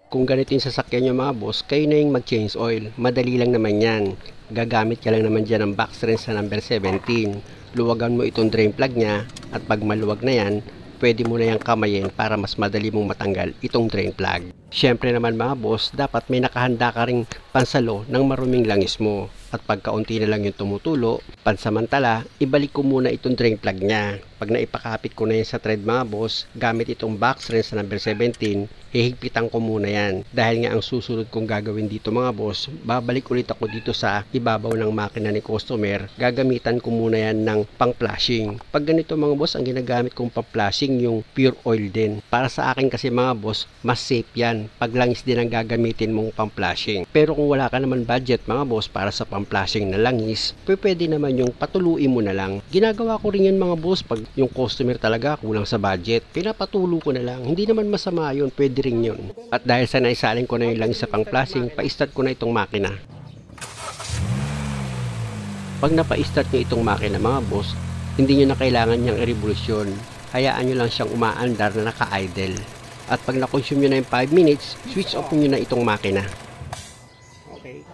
Kung ganito yung sasakyan nyo mga boss, kayo na yung mag-change oil. Madali lang naman yan. Gagamit ka lang naman dyan ng box wrench sa number 17. Luwagan mo itong drain plug nya at pag maluwag na yan, pwede mo na yung kamayin para mas madali mong matanggal itong drain plug. Siyempre naman mga boss, dapat may nakahanda ka ring pansalo ng maruming langis mo. At pag kaunti na lang yung tumutulo, pansamantala, ibalik ko muna itong drain plug nya. Pag naipakapit ko na yan sa thread mga boss, gamit itong box wrench sa number 17, hihigpitan ko muna yan. Dahil nga ang susunod kong gagawin dito mga boss, babalik ulit ako dito sa ibabaw ng makina ni customer. Gagamitan ko muna yan ng pang-flashing. Pag ganito mga boss, ang ginagamit kong pang-flashing yung pure oil din. Para sa akin kasi mga boss, mas safe yan. Pag langis din ang gagamitin mong pang-flashing. Pero kung wala ka naman budget mga boss para sa pang-flashing na langis, pwede naman yung patuluin mo na lang. Ginagawa ko rin yan mga boss pag yung customer talaga kulang sa budget. Pinapatulo ko na lang. Hindi naman masama yun, pwede rin yun. At dahil sa naisalin ko na yung langis sa pang-flashing, pa-start ko na itong makina. Pag napa-start nyo itong makina mga boss, hindi nyo na kailangan niyang i-revolusyon. Hayaan nyo lang siyang umaandar na naka-idle. At pag na-consume nyo na yung 5 minutes, switch off nyo na itong makina. Okay.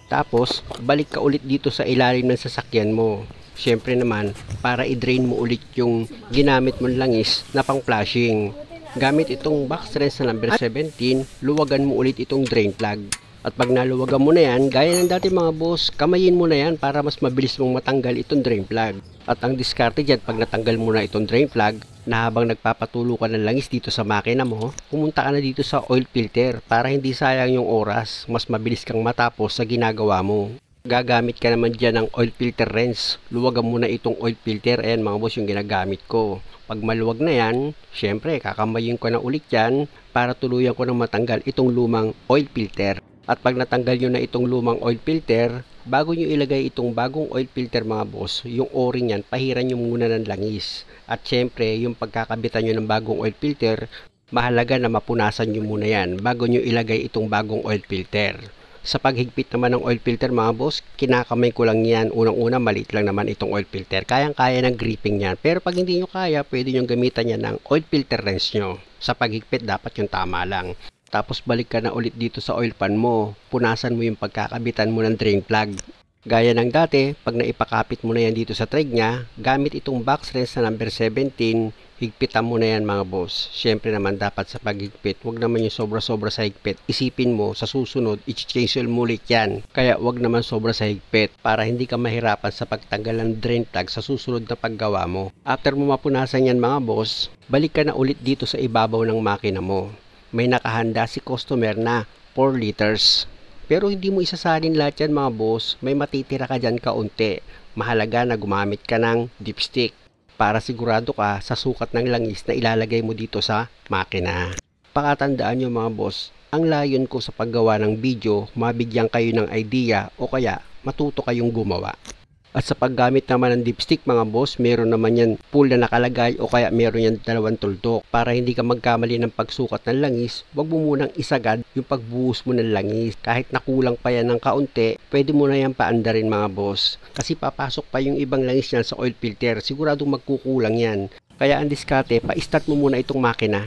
Tapos, balik ka ulit dito sa ilalim ng sasakyan mo. Siyempre naman, para i-drain mo ulit yung ginamit mong langis na pang-flashing. Gamit itong box wrench sa number 17, luwagan mo ulit itong drain plug. At pag naluwagan mo na yan, gaya ng dati mga boss, kamayin mo na yan para mas mabilis mong matanggal itong drain plug. At ang diskarte dyan, pag natanggal mo na itong drain plug, na habang nagpapatulo ka ng langis dito sa makina mo, pumunta ka na dito sa oil filter para hindi sayang yung oras, mas mabilis kang matapos sa ginagawa mo. Gagamit ka naman dyan ng oil filter wrench. Luwagan mo na itong oil filter. Ayan mga boss yung ginagamit ko. Pag maluwag na yan, syempre kakamayin ko na ulit yan para tuluyan ko na matanggal itong lumang oil filter. At pag natanggal nyo na itong lumang oil filter, bago nyo ilagay itong bagong oil filter mga boss, yung o-ring yan, pahiran nyo muna ng langis. At syempre, yung pagkakabitan nyo ng bagong oil filter, mahalaga na mapunasan nyo muna yan bago nyo ilagay itong bagong oil filter. Sa paghigpit naman ng oil filter mga boss, kinakamay ko lang yan. Unang-una, maliit lang naman itong oil filter. Kayang-kaya ng gripping yan. Pero pag hindi nyo kaya, pwede nyo gamitan yan ng oil filter wrench nyo. Sa paghigpit, dapat yung tama lang. Tapos balik ka na ulit dito sa oil pan mo. Punasan mo yung pagkakabitan mo ng drain plug. Gaya ng dati, pag naipakapit mo na yan dito sa thread nya, gamit itong box wrench sa number 17, higpitan mo na yan mga boss. Siyempre naman dapat sa paghigpit, wag naman yung sobra-sobra sa higpit. Isipin mo, sa susunod, i-change mo ulit yan. Kaya wag naman sobra sa higpit para hindi ka mahirapan sa pagtanggal ng drain plug sa susunod na paggawa mo. After mo mapunasan yan mga boss, balik ka na ulit dito sa ibabaw ng makina mo. May nakahanda si customer na 4 liters. Pero hindi mo isasalin lahat yan mga boss, may matitira ka dyan kaunti. Mahalaga na gumamit ka ng dipstick para sigurado ka sa sukat ng langis na ilalagay mo dito sa makina. Pakatandaan nyo mga boss, ang layon ko sa paggawa ng video, mabigyan kayo ng idea o kaya matuto kayong gumawa. At sa paggamit naman ng dipstick mga boss, meron naman yan pool na nakalagay o kaya meron yan dalawang tuldok. Para hindi ka magkamali ng pagsukat ng langis, wag mo munang isagad yung pagbuhos mo ng langis. Kahit nakulang pa yan ng kaunti, pwede mo na yan paandarin mga boss. Kasi papasok pa yung ibang langis yan sa oil filter, siguradong magkukulang yan. Kaya ang diskarte, pa-start mo muna itong makina.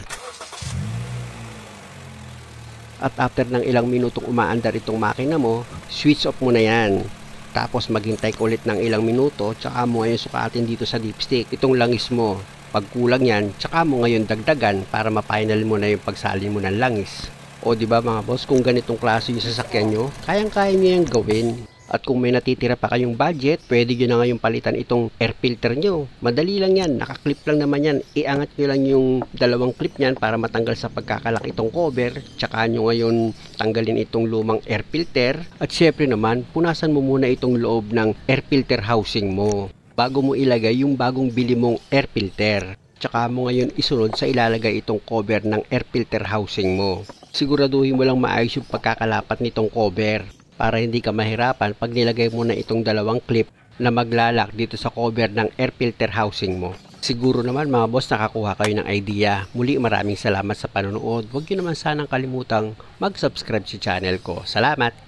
At after ng ilang minutong umaandar itong makina mo, switch off mo na yan. Tapos maghintay ka ulit ng ilang minuto, tsaka mo ngayon sukatin dito sa dipstick itong langis mo. Pag kulang yan, tsaka mo ngayon dagdagan para ma-final mo na yung pagsalin mo ng langis. O di ba mga boss, kung ganitong klase yung sasakyan nyo, kayang-kaya nyo yung gawin. At kung may natitira pa kayong budget, pwede nyo na ngayong palitan itong air filter nyo. Madali lang yan, nakaklip lang naman yan. Iangat nyo lang yung dalawang clip nyan para matanggal sa pagkakalak itong cover. Tsaka nyo ngayon tanggalin itong lumang air filter. At syempre naman, punasan mo muna itong loob ng air filter housing mo bago mo ilagay yung bagong bili mong air filter. Tsaka mo ngayon isunod sa ilalagay itong cover ng air filter housing mo. Siguraduhin mo lang maayos yung pagkakalapat nitong cover para hindi ka mahirapan pag nilagay mo na itong dalawang clip na maglalak dito sa cover ng air filter housing mo. Siguro naman mga boss nakakuha kayo ng idea. Muli maraming salamat sa panonood. Huwag nyo naman sanang kalimutang mag-subscribe sa channel ko. Salamat!